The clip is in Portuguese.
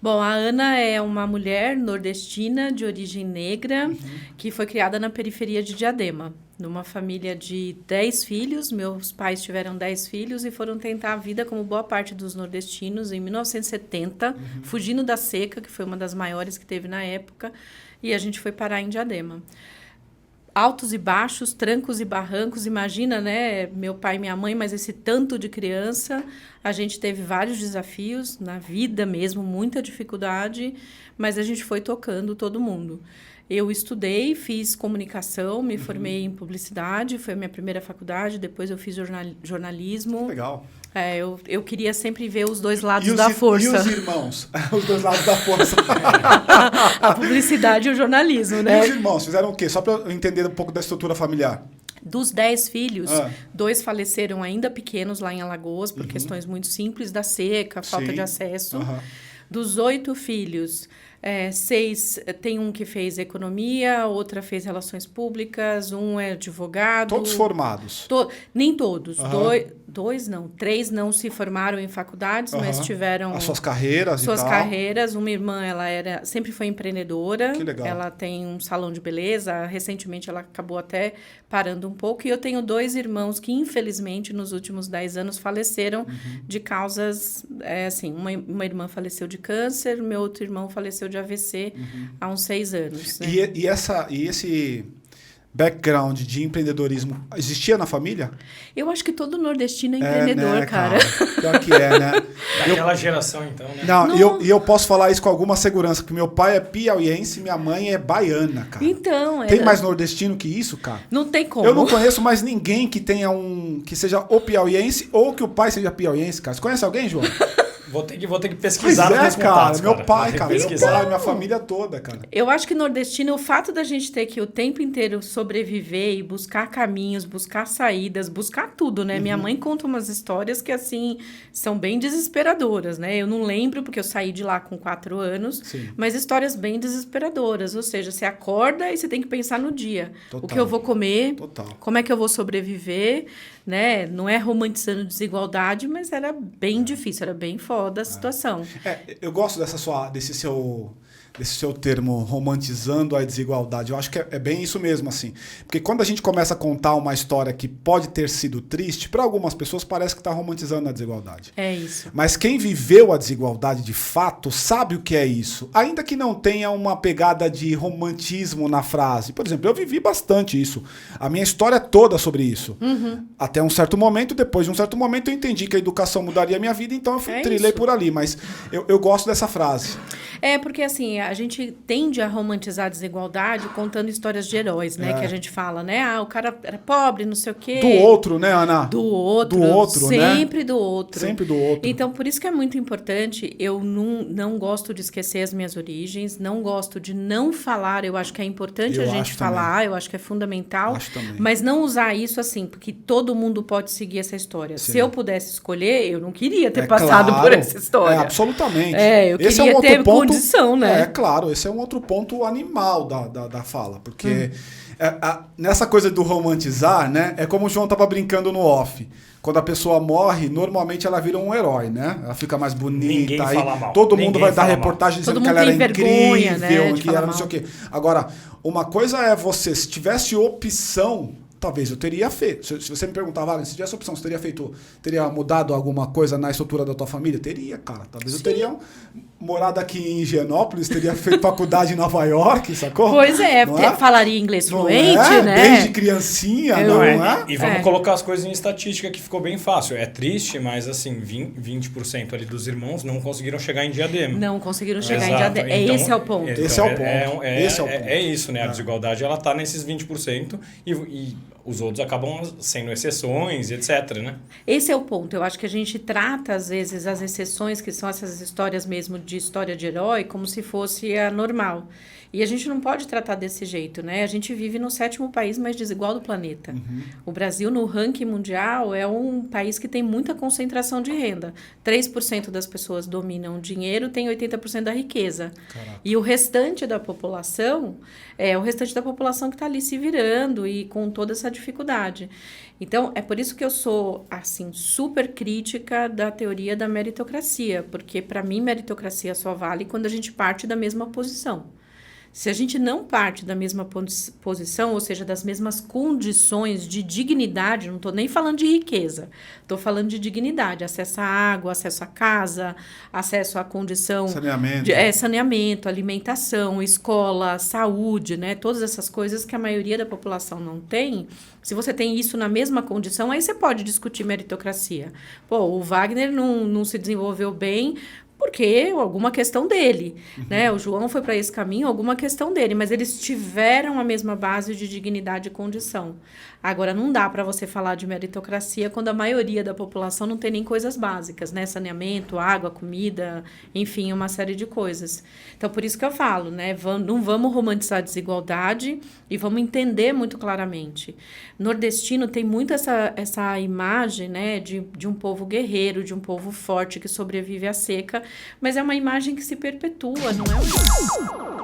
Bom, a Ana é uma mulher nordestina de origem negra que foi criada na periferia de Diadema, numa família de 10 filhos. Meus pais tiveram 10 filhos e foram tentar a vida como boa parte dos nordestinos em 1970, fugindo da seca, que foi uma das maiores que teve na época, e a gente foi parar em Diadema. Altos e baixos, trancos e barrancos, imagina, né? Meu pai e minha mãe, mas esse tanto de criança, a gente teve vários desafios na vida mesmo, muita dificuldade, mas a gente foi tocando todo mundo. Eu estudei, fiz comunicação, me formei em publicidade, foi a minha primeira faculdade, depois eu fiz jornalismo. Legal. Eu queria sempre ver os dois lados da força. E os irmãos? Os dois lados da força. A publicidade e o jornalismo, né? E os irmãos fizeram o quê? Só para eu entender um pouco da estrutura familiar. Dos 10 filhos, 2 faleceram ainda pequenos lá em Alagoas, por questões muito simples da seca, falta de acesso. Dos 8 filhos, 6, tem um que fez economia, outra fez relações públicas, um é advogado. Todos formados? Nem todos. 3 não se formaram em faculdades, mas tiveram as suas carreiras suas carreiras. Uma irmã, ela sempre foi empreendedora. Que legal. Ela tem um salão de beleza. Recentemente, ela acabou até parando um pouco. E eu tenho 2 irmãos que, infelizmente, nos últimos 10 anos, faleceram de causas... assim, uma irmã faleceu de câncer, meu outro irmão faleceu de AVC há uns 6 anos. Né? E esse background de empreendedorismo existia na família? Eu acho que todo nordestino é empreendedor, né, cara. Pior que é, né? Daquela geração, então, né? Não. Eu posso falar isso com alguma segurança, porque meu pai é piauiense e minha mãe é baiana, cara. Então, tem mais nordestino que isso, cara? Não tem como. Eu não conheço mais ninguém que tenha que seja ou piauiense ou que o pai seja piauiense, cara. Você conhece alguém, João? Vou ter que pesquisar. Pois é, cara. Meu pai, Então, minha família toda, cara. Eu acho que nordestino, o fato da gente ter que o tempo inteiro sobreviver e buscar caminhos, buscar saídas, buscar tudo, né? Minha mãe conta umas histórias que, assim, são bem desesperadoras, né? Eu não lembro, porque eu saí de lá com 4 anos, mas histórias bem desesperadoras. Ou seja, você acorda e você tem que pensar no dia. Total. O que eu vou comer, Total. Como é que eu vou sobreviver, né? Não é romantizando desigualdade, mas era bem difícil, era bem foda a situação. Eu gosto desse seu termo, romantizando a desigualdade. Eu acho que é bem isso mesmo, assim. Porque quando a gente começa a contar uma história que pode ter sido triste, para algumas pessoas parece que está romantizando a desigualdade. É isso. Mas quem viveu a desigualdade de fato sabe o que é isso. Ainda que não tenha uma pegada de romantismo na frase. Por exemplo, eu vivi bastante isso. A minha história é toda sobre isso. Até um certo momento, depois de um certo momento, eu entendi que a educação mudaria a minha vida, então eu trilhei por ali. Mas eu gosto dessa frase. Porque assim, a gente tende a romantizar a desigualdade contando histórias de heróis, né? Que a gente fala, né? O cara era pobre, não sei o quê. Do outro, né, Ana? Do outro, sempre, né? Do outro. Sempre do outro. Então, por isso que é muito importante, eu não gosto de esquecer as minhas origens, não gosto de não falar, eu acho que é importante a gente falar, eu acho que é fundamental, mas não usar isso assim, porque todo mundo pode seguir essa história. Se eu pudesse escolher, eu não queria ter passado por essa história. Absolutamente. Eu queria ter condição, né? Claro, esse é um outro ponto animal da fala, porque nessa coisa do romantizar, né, é como o João tava brincando no off. Quando a pessoa morre, normalmente ela vira um herói, né? Ela fica mais bonita. Ninguém fala mal. Todo mundo vai dar reportagem dizendo que ela era incrível, né, que ela não sei o quê. Agora, uma coisa é se tivesse opção, talvez eu teria feito. Se você me perguntava, se tivesse opção, você teria mudado alguma coisa na estrutura da tua família? Teria, cara. Talvez eu teria morado aqui em Higienópolis, teria feito faculdade em Nova York, sacou? Pois falaria inglês fluente, né? Desde criancinha, não é? E vamos colocar as coisas em estatística, que ficou bem fácil. É triste, mas assim, 20% ali dos irmãos não conseguiram chegar em Diadema. Não conseguiram chegar em Diadema. Então, esse é o ponto. Esse é o ponto. É isso, né? A desigualdade, ela tá nesses 20% e os outros acabam sendo exceções, etc, né? Esse é o ponto. Eu acho que a gente trata, às vezes, as exceções, que são essas histórias mesmo de história de herói, como se fosse a normal. E a gente não pode tratar desse jeito, né? A gente vive no 7º país mais desigual do planeta. O Brasil, no ranking mundial, é um país que tem muita concentração de renda. 3% das pessoas dominam o dinheiro, tem 80% da riqueza. Caraca. E o restante da população é o restante da população que está ali se virando e com toda essa dificuldade. Então, é por isso que eu sou, assim, super crítica da teoria da meritocracia, porque, para mim, meritocracia só vale quando a gente parte da mesma posição. Se a gente não parte da mesma posição, ou seja, das mesmas condições de dignidade, não estou nem falando de riqueza, estou falando de dignidade, acesso à água, acesso à casa, acesso à condição... Saneamento. Saneamento, alimentação, escola, saúde, né? Todas essas coisas que a maioria da população não tem. Se você tem isso na mesma condição, aí você pode discutir meritocracia. Pô, o Wagner não se desenvolveu bem... porque alguma questão dele, né? O João foi para esse caminho, alguma questão dele, mas eles tiveram a mesma base de dignidade e condição. Agora, não dá para você falar de meritocracia quando a maioria da população não tem nem coisas básicas, né? Saneamento, água, comida, enfim, uma série de coisas. Então, por isso que eu falo, né? Não vamos romantizar a desigualdade e vamos entender muito claramente. Nordestino tem muito essa imagem, né? De um povo guerreiro, de um povo forte que sobrevive à seca, mas é uma imagem que se perpetua, não é?